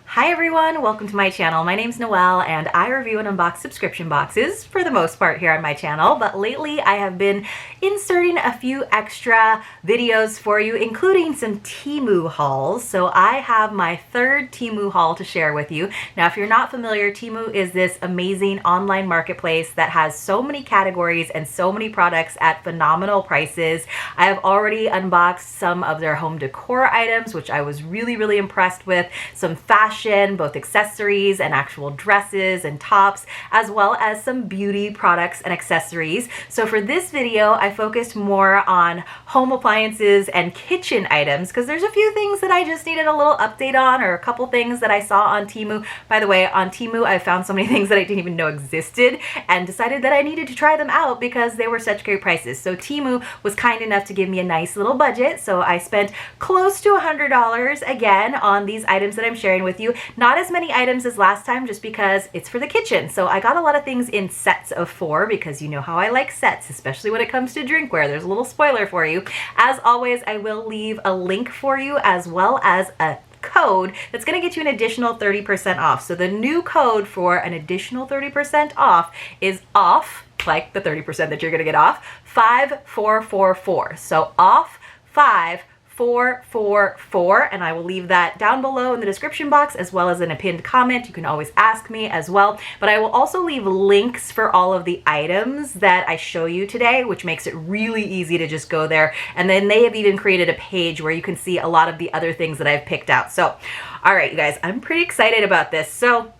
Hi everyone, welcome to my channel. My name's Noelle and I review and unbox subscription boxes for the most part here on my channel, but lately I have been inserting a few extra videos for you, including some Temu hauls. So I have my third Temu haul to share with you. Now if you're not familiar, Temu is this amazing online marketplace that has so many categories and so many products at phenomenal prices. I have already unboxed some of their home decor items, which I was really impressed with, some fashion, both accessories and actual dresses and tops, as well as some beauty products and accessories. So for this video, I focused more on home appliances and kitchen items because there's a few things that I just needed a little update on, or a couple things that I saw on Temu. By the way, on Temu, I found so many things that I didn't even know existed and decided that I needed to try them out because they were such great prices. So Temu was kind enough to give me a nice little budget. So I spent close to $100 again on these items that I'm sharing with you. Not as many items as last time just because it's for the kitchen. So I got a lot of things in sets of 4 because you know how I like sets, especially when it comes to drinkware. There's a little spoiler for you. As always, I will leave a link for you as well as a code that's going to get you an additional 30% off. So the new code for an additional 30% off is off, like the 30% that you're going to get off, 5444. So off 5444, and I will leave that down below in the description box as well as in a pinned comment. You can always ask me as well, but I will also leave links for all of the items that I show you today, which makes it really easy to just go there. And then they have even created a page where you can see a lot of the other things that I've picked out. So all right, you guys, I'm pretty excited about this. So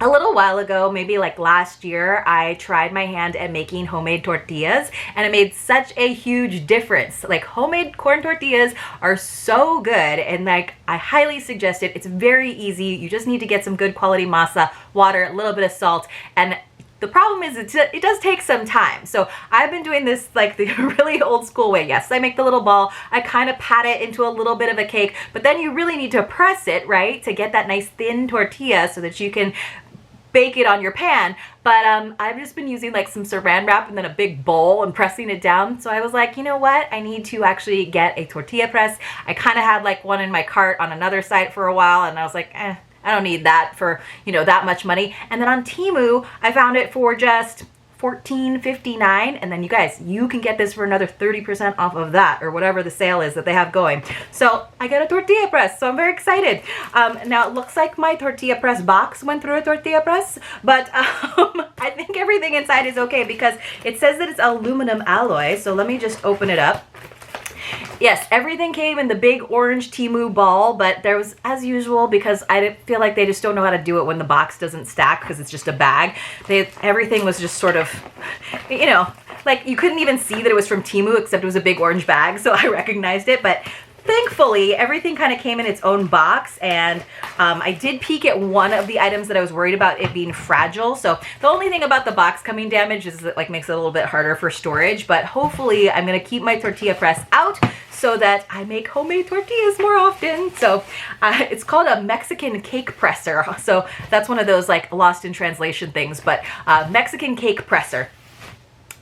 a little while ago, maybe like last year, I tried my hand at making homemade tortillas, and it made such a huge difference. Like, homemade corn tortillas are so good, and like I highly suggest it. It's very easy. You just need to get some good quality masa, water, a little bit of salt, and the problem is it does take some time. So I've been doing this like the really old school way. Yes, I make the little ball, I kind of pat it into a little bit of a cake, but then you really need to press it, right, to get that nice thin tortilla so that you can bake it on your pan. But I've just been using like some saran wrap and then a big bowl and pressing it down. So I was like, you know what? I need to actually get a tortilla press. I kind of had like one in my cart on another site for a while, and I was like, I don't need that for, you know, that much money. And then on Temu, I found it for just $14.59, and then you guys, you can get this for another 30% off of that, or whatever the sale is that they have going. So I got a tortilla press, so I'm very excited. Now it looks like my tortilla press box went through a tortilla press, but I think everything inside is okay because it says that it's aluminum alloy. So let me just open it up. Yes, everything came in the big orange Temu ball, but there was, as usual, because I feel like they just don't know how to do it when the box doesn't stack because it's just a bag. Everything was just sort of, you know, like you couldn't even see that it was from Temu except it was a big orange bag, so I recognized it. But thankfully, everything kind of came in its own box, and I did peek at one of the items that I was worried about it being fragile. So the only thing about the box coming damaged is it like makes it a little bit harder for storage, but hopefully I'm going to keep my tortilla press out so that I make homemade tortillas more often. So it's called a Mexican cake presser. So that's one of those like lost in translation things, but Mexican cake presser.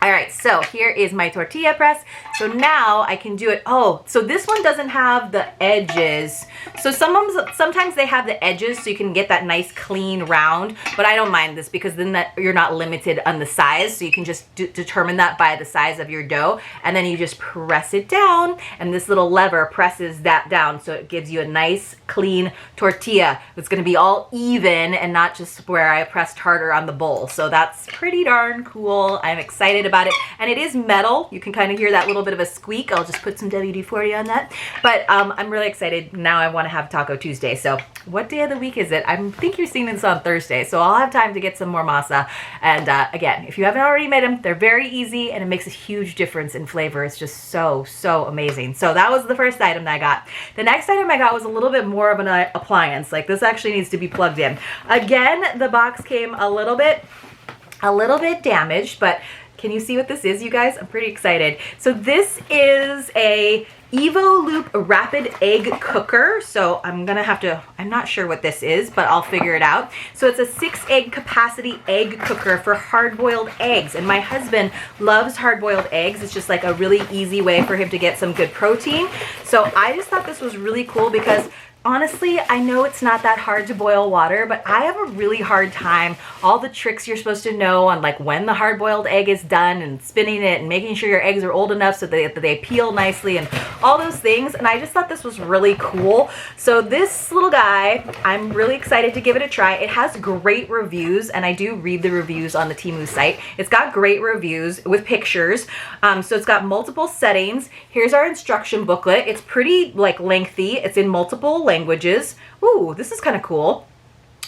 All right, so here is my tortilla press. So now I can do it. Oh, so this one doesn't have the edges. So sometimes they have the edges so you can get that nice clean round, but I don't mind this because then you're not limited on the size. So you can just determine that by the size of your dough, and then you just press it down, and this little lever presses that down. So it gives you a nice clean tortilla. It's gonna be all even and not just where I pressed harder on the bowl. So that's pretty darn cool. I'm excited about it, and it is metal. You can kind of hear that little bit of a squeak. I'll just put some WD-40 on that, but I'm really excited. Now I want to have Taco Tuesday. So what day of the week is it? I think you're seeing this on Thursday, so I'll have time to get some more masa. And again, if you haven't already made them, they're very easy, and it makes a huge difference in flavor. It's just so amazing. So that was the first item that I got. The next item I got was a little bit more of an appliance. Like, this actually needs to be plugged in. Again, the box came a little bit damaged, but can you see what this is, you guys? I'm pretty excited. So this is a Evo Loop Rapid Egg Cooker. So I'm not sure what this is, but I'll figure it out. So it's a 6-egg capacity egg cooker for hard-boiled eggs. And my husband loves hard-boiled eggs. It's just like a really easy way for him to get some good protein. So I just thought this was really cool because honestly, I know it's not that hard to boil water, but I have a really hard time. All the tricks you're supposed to know on like when the hard-boiled egg is done and spinning it and making sure your eggs are old enough so that they peel nicely and all those things. And I just thought this was really cool. So this little guy, I'm really excited to give it a try. It has great reviews, and I do read the reviews on the Temu site. It's got great reviews with pictures. So it's got multiple settings. Here's our instruction booklet. It's pretty like lengthy. It's in multiple languages. Ooh, this is kind of cool.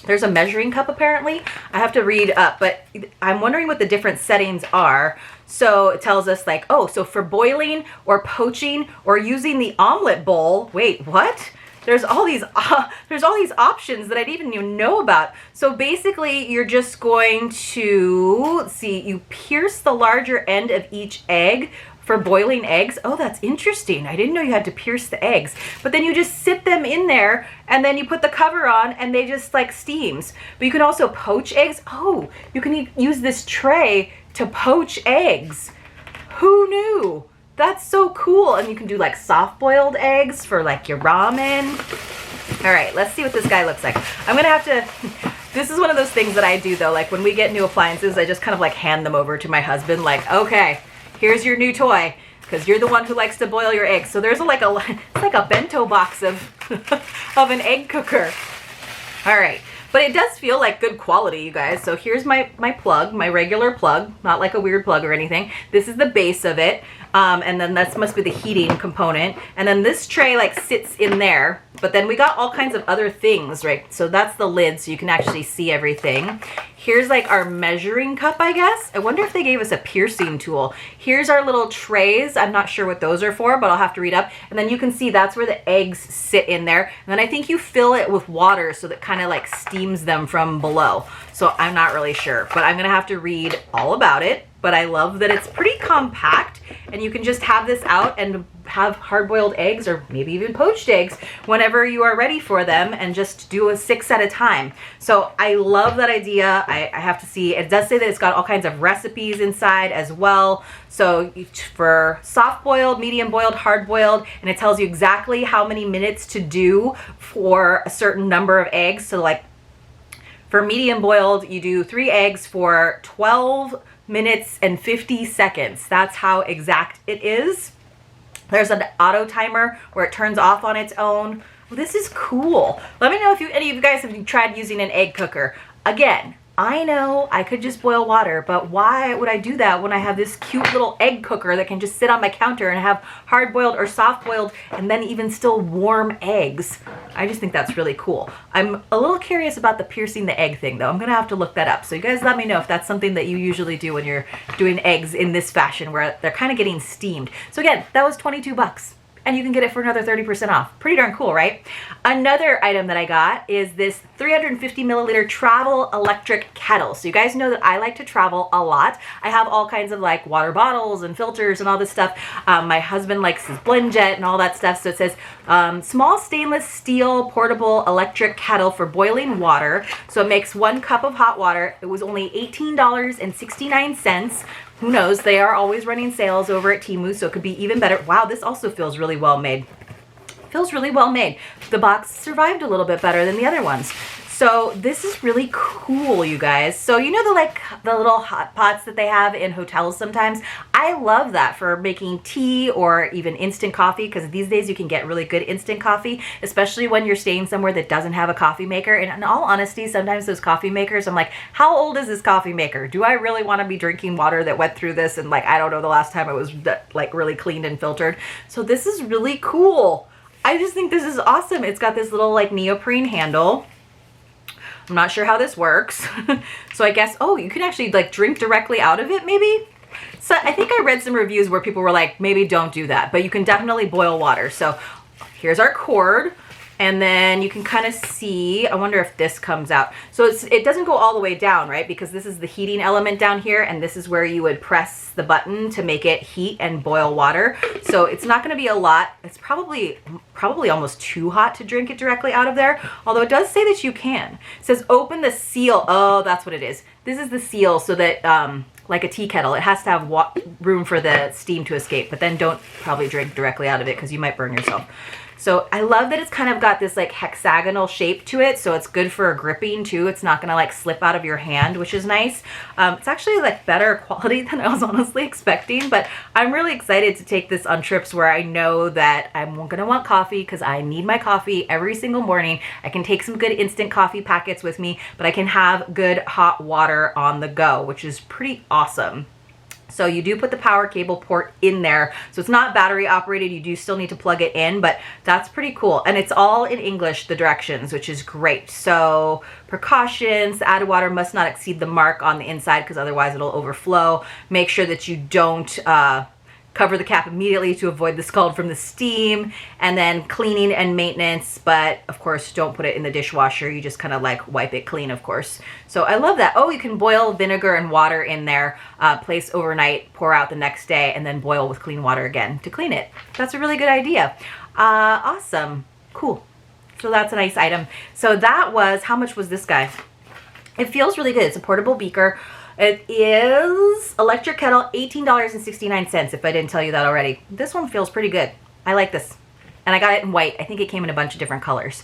There's a measuring cup apparently. I have to read up, but I'm wondering what the different settings are. So it tells us like, oh, so for boiling or poaching or using the omelet bowl. Wait, what? There's all these options that I didn't even know about. So basically you're just going to, let's see, you pierce the larger end of each egg for boiling eggs. Oh, that's interesting. I didn't know you had to pierce the eggs. But then you just sit them in there and then you put the cover on and they just like steams. But you can also poach eggs. Oh, you can use this tray to poach eggs. Who knew? That's so cool. And you can do like soft boiled eggs for like your ramen. All right, let's see what this guy looks like. I'm gonna have to, this is one of those things that I do though. Like when we get new appliances, I just kind of like hand them over to my husband like, okay, here's your new toy, because you're the one who likes to boil your eggs. So there's it's like a bento box of of an egg cooker. All right, but it does feel like good quality, you guys. So here's my plug, my regular plug, not like a weird plug or anything. This is the base of it. And then this must be the heating component. And then this tray like sits in there, but then we got all kinds of other things, right? So that's the lid, so you can actually see everything. Here's like our measuring cup, I guess. I wonder if they gave us a piercing tool. Here's our little trays. I'm not sure what those are for, but I'll have to read up. And then you can see that's where the eggs sit in there. And then I think you fill it with water so that kind of like steams them from below. So I'm not really sure, but I'm gonna have to read all about it. But I love that it's pretty compact and you can just have this out and have hard-boiled eggs or maybe even poached eggs whenever you are ready for them, and just do a 6 at a time. So I love that idea. I have to see, it does say that it's got all kinds of recipes inside as well. So for soft-boiled, medium-boiled, hard-boiled, and it tells you exactly how many minutes to do for a certain number of eggs. So like for medium boiled, you do 3 eggs for 12 minutes and 50 seconds. That's how exact it is. There's an auto timer where it turns off on its own. Well, this is cool. Let me know if any of you guys have tried using an egg cooker. Again, I know I could just boil water, but why would I do that when I have this cute little egg cooker that can just sit on my counter and have hard-boiled or soft-boiled and then even still warm eggs? I just think that's really cool. I'm a little curious about the piercing the egg thing though. I'm gonna have to look that up. So you guys let me know if that's something that you usually do when you're doing eggs in this fashion where they're kind of getting steamed. So again, that was 22 bucks. And you can get it for another 30% off. Pretty darn cool, right? Another item that I got is this 350 milliliter travel electric kettle. So you guys know that I like to travel a lot. I have all kinds of like water bottles and filters and all this stuff. My husband likes his blend jet and all that stuff. So it says small stainless steel portable electric kettle for boiling water. So it makes 1 cup of hot water. It was only $18.69. Who knows? They are always running sales over at Temu, so it could be even better. Wow, this also feels really well made. Feels really well made. The box survived a little bit better than the other ones. So this is really cool, you guys. So you know the little hot pots that they have in hotels sometimes? I love that for making tea or even instant coffee, because these days you can get really good instant coffee, especially when you're staying somewhere that doesn't have a coffee maker. And in all honesty, sometimes those coffee makers, I'm like, how old is this coffee maker? Do I really want to be drinking water that went through this? And like, I don't know the last time it was like really cleaned and filtered. So this is really cool. I just think this is awesome. It's got this little like neoprene handle. I'm not sure how this works. So I guess, oh, you can actually like drink directly out of it maybe? So I think I read some reviews where people were like, maybe don't do that, but you can definitely boil water. So here's our cord. And then you can kind of see, I wonder if this comes out. So it doesn't go all the way down, right? Because this is the heating element down here, and this is where you would press the button to make it heat and boil water. So it's not gonna be a lot. It's probably almost too hot to drink it directly out of there. Although it does say that you can. It says open the seal. Oh, that's what it is. This is the seal so that, like a tea kettle, it has to have room for the steam to escape, but then don't probably drink directly out of it because you might burn yourself. So I love that it's kind of got this like hexagonal shape to it, so it's good for gripping too. It's not gonna like slip out of your hand, which is nice. It's actually like better quality than I was honestly expecting, but I'm really excited to take this on trips where I know that I'm gonna want coffee, because I need my coffee every single morning. I can take some good instant coffee packets with me, but I can have good hot water on the go, which is pretty awesome. So you do put the power cable port in there. So it's not battery operated. You do still need to plug it in, but that's pretty cool. And it's all in English, the directions, which is great. So precautions: the added water must not exceed the mark on the inside, because otherwise it'll overflow. Make sure that you don't cover the cap immediately to avoid the scald from the steam, and then cleaning and maintenance, but of course don't put it in the dishwasher. You just kind of like wipe it clean, of course. So I love that. Oh, you can boil vinegar and water in there, place overnight, pour out the next day, and then boil with clean water again to clean it. That's a really good idea. Awesome. Cool. So that's a nice item. So that was, how much was this guy? It feels really good. It's a portable beaker. It is electric kettle, $18.69, if I didn't tell you that already. This one feels pretty good. I like this. And I got it in white. I think it came in a bunch of different colors.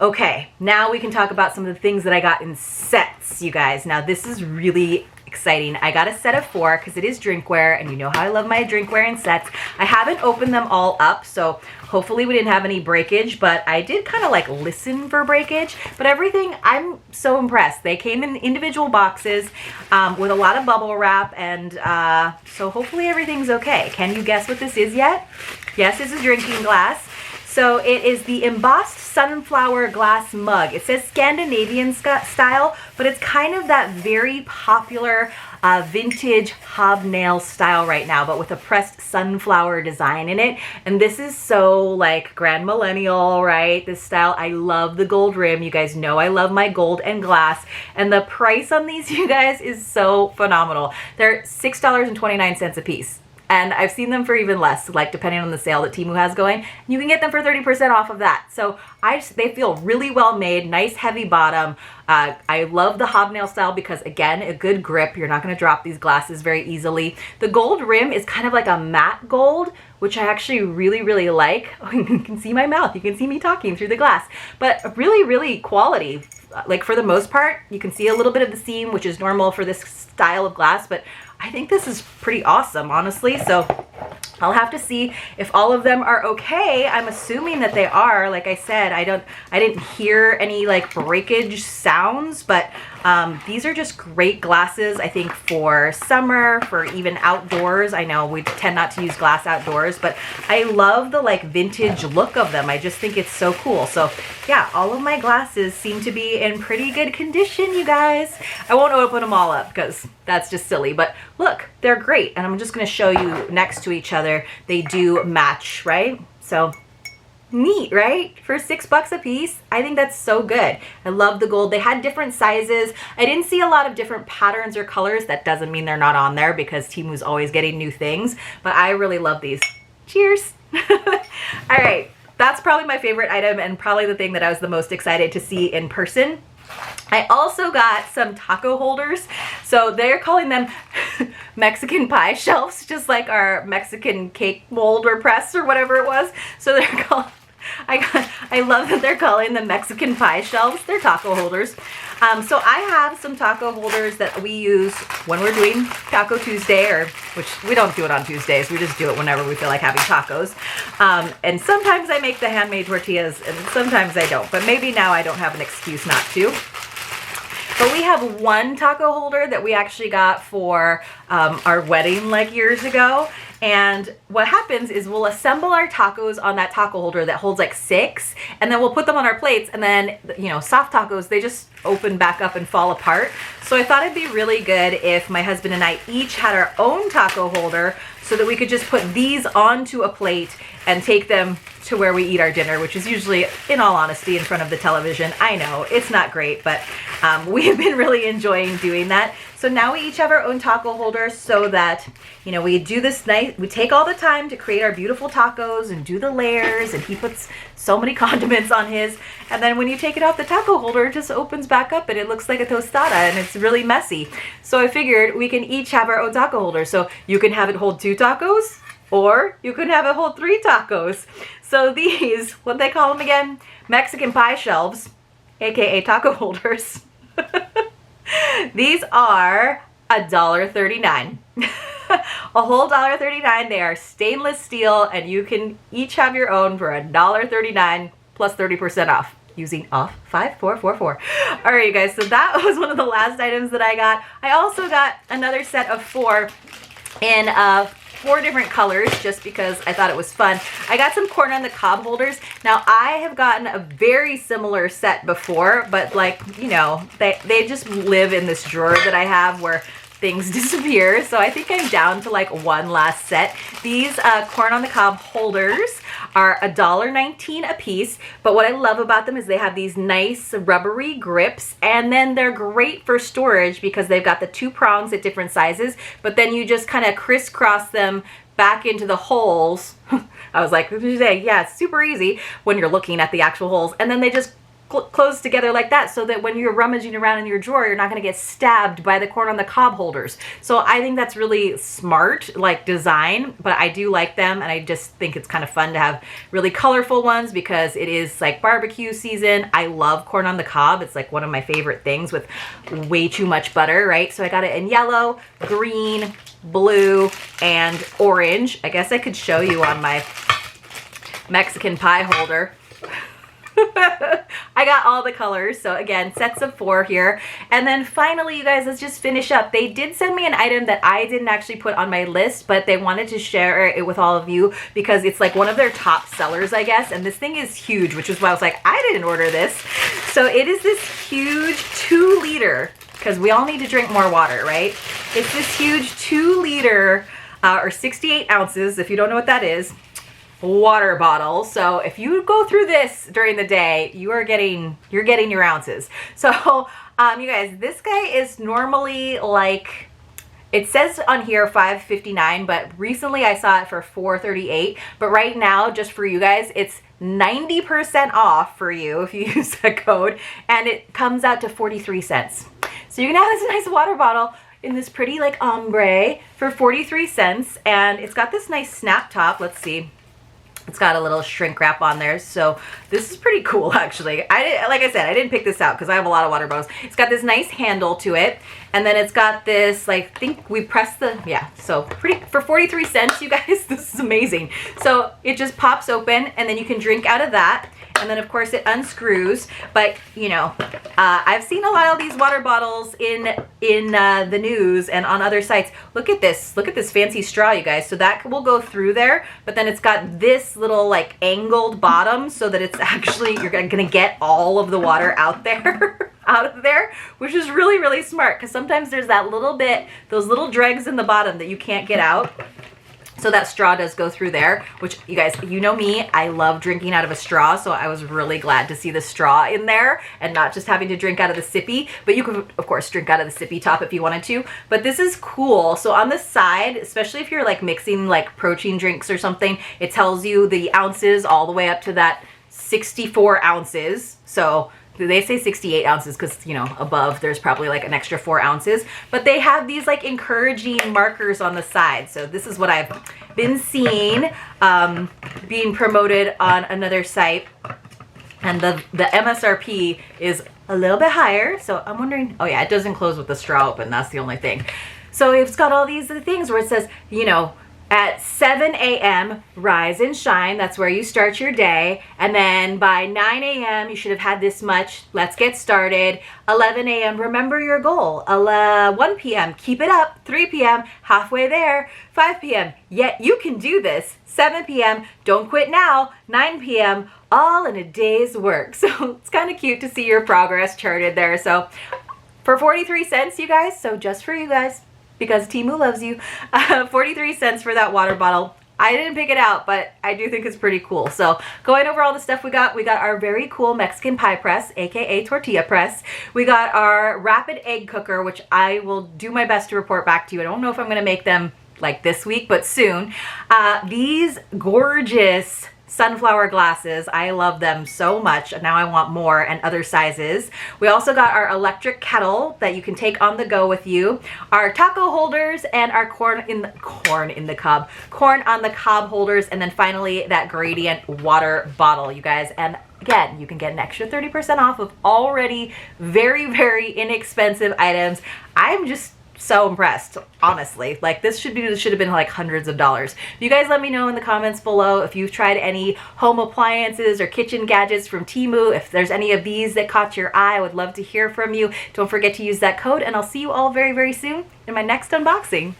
Okay, now we can talk about some of the things that I got in sets, you guys. Now this is really exciting. I got a set of 4 because it is drinkware, and you know how I love my drinkware in sets. I haven't opened them all up, so hopefully we didn't have any breakage, but I did kind of like listen for breakage. But everything, I'm so impressed. They came in individual boxes with a lot of bubble wrap, and so hopefully everything's okay. Can you guess what this is yet? Yes, it's a drinking glass. So it is the embossed sunflower glass mug. It says Scandinavian style, but it's kind of that very popular vintage hobnail style right now, but with a pressed sunflower design in it. And this is so like grand millennial, right? This style. I love the gold rim. You guys know I love my gold and glass. And the price on these, you guys, is so phenomenal. They're $6.29 a piece. And I've seen them for even less, like depending on the sale that Temu has going. You can get them for 30% off of that. So they feel really well made, nice heavy bottom. I love the hobnail style because, again, a good grip. You're not going to drop these glasses very easily. The gold rim is kind of like a matte gold, which I actually really, really like. Oh, you can see my mouth. You can see me talking through the glass. But really, really quality. Like for the most part, you can see a little bit of the seam, which is normal for this style of glass, but I think this is pretty awesome, honestly. So I'll have to see if all of them are okay. I'm assuming that they are. Like I said, I didn't hear any like breakage sounds, but these are just great glasses, I think, for summer, for even outdoors. I know we tend not to use glass outdoors, but I love the like vintage look of them. I just think it's so cool. So yeah, all of my glasses seem to be in pretty good condition, you guys. I won't open them all up because that's just silly, but look, they're great. And I'm just going to show you next to each other. They do match, right? So neat, right? For $6 a piece. I think that's so good. I love the gold. They had different sizes. I didn't see a lot of different patterns or colors. That doesn't mean they're not on there because Temu's always getting new things, but I really love these. Cheers. All right. That's probably my favorite item and probably the thing that I was the most excited to see in person. I also got some taco holders. So they're calling them Mexican pie shelves, just like our Mexican cake mold or press or whatever it was. So they're called, I love that they're calling them Mexican pie shelves. They're taco holders. So I have some taco holders that we use when we're doing Taco Tuesday, or which we don't do it on Tuesdays. We just do it whenever we feel like having tacos. And sometimes I make the handmade tortillas and sometimes I don't, but maybe now I don't have an excuse not to. But we have one taco holder that we actually got for our wedding like years ago. And what happens is we'll assemble our tacos on that taco holder that holds like 6, and then we'll put them on our plates, and then, you know, soft tacos, they just open back up and fall apart. So I thought it'd be really good if my husband and I each had our own taco holder so that we could just put these onto a plate and take them to where we eat our dinner, which is usually, in all honesty, in front of the television. I know, it's not great, but we've been really enjoying doing that. So now we each have our own taco holder so that, you know, we do this nice, we take all the time to create our beautiful tacos and do the layers, and he puts so many condiments on his, and then when you take it off the taco holder, it just opens back up and it looks like a tostada and it's really messy. So I figured we can each have our own taco holder. So you can have it hold 2 tacos, or you can have a whole 3 tacos. So these, what they call them again? Mexican pie shelves, aka taco holders. These are $1.39. A whole $1.39. They are stainless steel, and you can each have your own for $1.39 plus 30% off using off 5444. All right, you guys, so that was one of the last items that I got. I also got another set of 4 in 4 different colors just because I thought it was fun. I got some corn on the cob holders. Now I have gotten a very similar set before, but like, you know, they just live in this drawer that I have where things disappear. So I think I'm down to like one last set. These corn on the cob holders are $1.19 a piece, but what I love about them is they have these nice rubbery grips, and then they're great for storage because they've got the 2 prongs at different sizes, but then you just kind of crisscross them back into the holes. I was like, yeah, it's super easy when you're looking at the actual holes, and then they just close together like that, so that when you're rummaging around in your drawer, you're not going to get stabbed by the corn on the cob holders. So I think that's really smart, like design, but I do like them, and I just think it's kind of fun to have really colorful ones because it is like barbecue season. I love corn on the cob. It's like one of my favorite things with way too much butter, right? So I got it in yellow, green, blue, and orange. I guess I could show you on my Mexican pie holder. I got all the colors. So again, sets of 4 here. And then finally, you guys, let's just finish up. They did send me an item that I didn't actually put on my list, but they wanted to share it with all of you because it's like one of their top sellers, I guess. And this thing is huge, which is why I was like, I didn't order this. So it is this huge 2-liter, because we all need to drink more water, right? It's this huge 2-liter or 68 ounces, if you don't know what that is, water bottle. So if you go through this during the day, you're getting your ounces. So you guys, this guy is normally like, it says on here $5.59, but recently I saw it for $4.38. But right now, just for you guys, it's 90% off for you if you use that code, and it comes out to 43 cents. So you can have this nice water bottle in this pretty like ombre for 43 cents, and it's got this nice snap top. Let's see. It's got a little shrink wrap on there, so this is pretty cool actually. Like I said, I didn't pick this out because I have a lot of water bottles. It's got this nice handle to it, and then it's got this, like, I think we press the, yeah, so pretty, for 43 cents, you guys, this is amazing. So it just pops open, and then you can drink out of that. And then of course it unscrews, but you know, I've seen a lot of these water bottles in the news and on other sites. Look at this fancy straw, you guys. So that will go through there, but then it's got this little like angled bottom so that it's actually, you're gonna get all of the water out there. out of there, which is really, really smart, because sometimes there's that little bit, those little dregs in the bottom that you can't get out. So that straw does go through there, which, you guys, you know me, I love drinking out of a straw, so I was really glad to see the straw in there and not just having to drink out of the sippy. But you can, of course, drink out of the sippy top if you wanted to. But this is cool. So on the side, especially if you're like mixing like protein drinks or something, it tells you the ounces all the way up to that 64 ounces. So they say 68 ounces because, you know, above there's probably like an extra 4 ounces. But they have these like encouraging markers on the side. So this is what I've been seeing being promoted on another site. And the MSRP is a little bit higher. So I'm wondering, oh yeah, it doesn't close with the straw open. That's the only thing. So it's got all these things where it says, you know, at 7 a.m., rise and shine. That's where you start your day. And then by 9 a.m., you should have had this much. Let's get started. 11 a.m., remember your goal. 1 p.m., keep it up. 3 p.m., halfway there. 5 p.m., yet you can do this. 7 p.m., don't quit now. 9 p.m., all in a day's work. So it's kind of cute to see your progress charted there. So for 43 cents, you guys, so just for you guys, because Temu loves you, 43 cents for that water bottle. I didn't pick it out, but I do think it's pretty cool. So going over all the stuff we got our very cool Mexican pie press, aka Tortilla Press. We got our rapid egg cooker, which I will do my best to report back to you. I don't know if I'm gonna make them like this week, but soon. These gorgeous sunflower glasses. I love them so much. Now I want more and other sizes. We also got our electric kettle that you can take on the go with you, our taco holders, and our corn on the cob holders, and then finally that gradient water bottle, you guys. And again, you can get an extra 30% off of already very, very inexpensive items. I'm just so impressed, honestly. Like, this should have been like hundreds of dollars. You guys let me know in the comments below if you've tried any home appliances or kitchen gadgets from Temu. If there's any of these that caught your eye, I would love to hear from you. Don't forget to use that code, and I'll see you all very, very soon in my next unboxing.